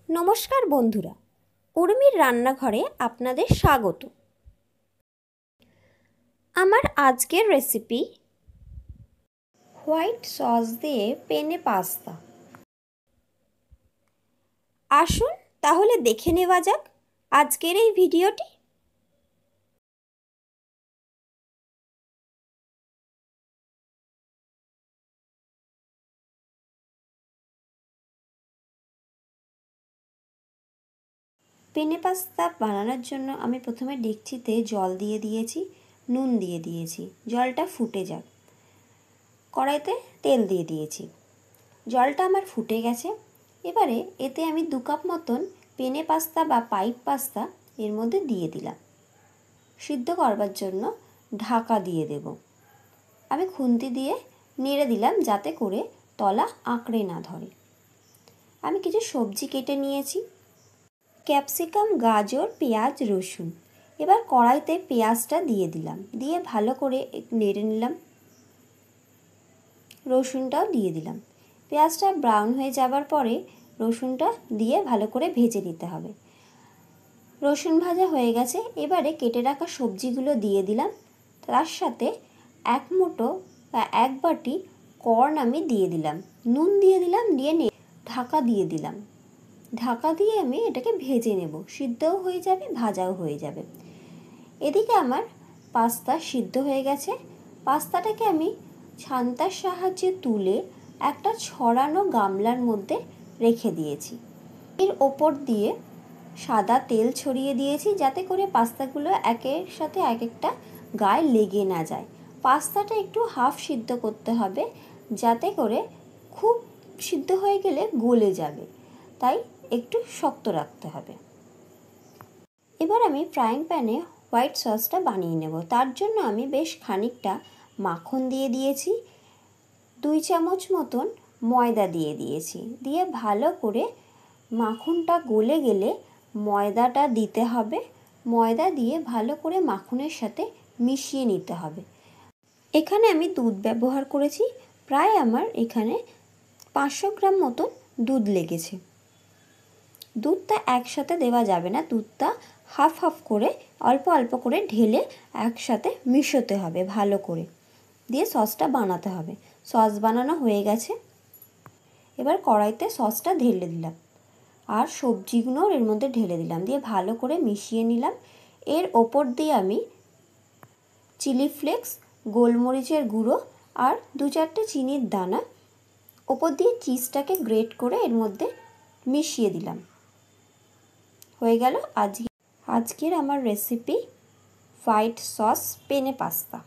নমস্কার বন্ধুরা, উর্মির রান্নাঘরে আপনাদের স্বাগত। আমার আজকের রেসিপি হোয়াইট সস দিয়ে পেনে পাস্তা। আসুন তাহলে দেখে নেওয়া যাক আজকের এই ভিডিওটি। পেনে পাস্তা বানানোর জন্য আমি প্রথমে ডেকচিতে জল দিয়ে দিয়েছি, নুন দিয়ে দিয়েছি, জলটা ফুটে যাক। কড়াইতে তেল দিয়ে দিয়েছি, জলটা আমার ফুটে গেছে। এবারে এতে আমি 2 কাপ মতন পেনে পাস্তা বা পাইপ পাস্তা এর মধ্যে দিয়ে দিলাম। সিদ্ধ করবার জন্য ঢাকা দিয়ে দেব। আমি খুন্তি দিয়ে নেড়ে দিলাম যাতে করে তলা আঁকড়ে না ধরে। আমি কিছু সবজি কেটে নিয়েছি, ক্যাপসিকাম, গাজর, পেঁয়াজ, রসুন। এবার কড়াইতে পেঁয়াজটা দিয়ে দিলাম, দিয়ে ভালো করে নেড়ে নিলাম। রসুনটাও দিয়ে দিলাম। পেঁয়াজটা ব্রাউন হয়ে যাবার পরে রসুনটা দিয়ে ভালো করে ভেজে নিতে হবে। রসুন ভাজা হয়ে গেছে, এবারে কেটে রাখা সবজিগুলো দিয়ে দিলাম। তার সাথে 1 মুঠো বা 1 বাটি কর্ন আমি দিয়ে দিলাম, নুন দিয়ে দিলাম, দিয়ে ঢাকা দিয়ে দিলাম। ঢাকা দিয়ে আমি এটাকে ভেজে নেব, সিদ্ধও হয়ে যাবে, ভাজাও হয়ে যাবে। এদিকে আমার পাস্তা সিদ্ধ হয়ে গেছে। পাস্তাটাকে আমি ছান্তার সাহায্যে তুলে একটা ছড়ানো গামলার মধ্যে রেখে দিয়েছি। এর ওপর দিয়ে সাদা তেল ছড়িয়ে দিয়েছি যাতে করে পাস্তাগুলো একের সাথে এক একটা গায়ে লেগে না যায়। পাস্তাটা একটু হাফ সিদ্ধ করতে হবে, যাতে করে খুব সিদ্ধ হয়ে গেলে গলে যাবে, তাই একটু শক্ত রাখতে হবে। এবার আমি ফ্রাইং প্যানে হোয়াইট সসটা বানিয়ে নেব। তার জন্য আমি বেশ খানিকটা মাখন দিয়ে দিয়েছি, 2 চামচ মতন ময়দা দিয়ে দিয়েছি। দিয়ে ভালো করে মাখনটা গলে গেলে ময়দাটা দিতে হবে। ময়দা দিয়ে ভালো করে মাখনের সাথে মিশিয়ে নিতে হবে। এখানে আমি দুধ ব্যবহার করেছি, প্রায় আমার এখানে 500 গ্রাম মতন দুধ লেগেছে। দুধটা একসাথে দেওয়া যাবে না, দুধটা হাফ হাফ করে অল্প অল্প করে ঢেলে একসাথে মিশোতে হবে ভালো করে, দিয়ে সসটা বানাতে হবে। সস বানানো হয়ে গেছে। এবার কড়াইতে সসটা ঢেলে দিলাম আর সবজিগুলোও এর মধ্যে ঢেলে দিলাম, দিয়ে ভালো করে মিশিয়ে নিলাম। এর ওপর দিয়ে আমি চিলি ফ্লেক্স, গোলমরিচের গুঁড়ো আর 2-4টে চিনির দানা ওপর দিয়ে চিজটাকে গ্রেট করে এর মধ্যে মিশিয়ে দিলাম। হয়ে গেল আজকের আমার রেসিপি হোয়াইট সস পেনে পাস্তা।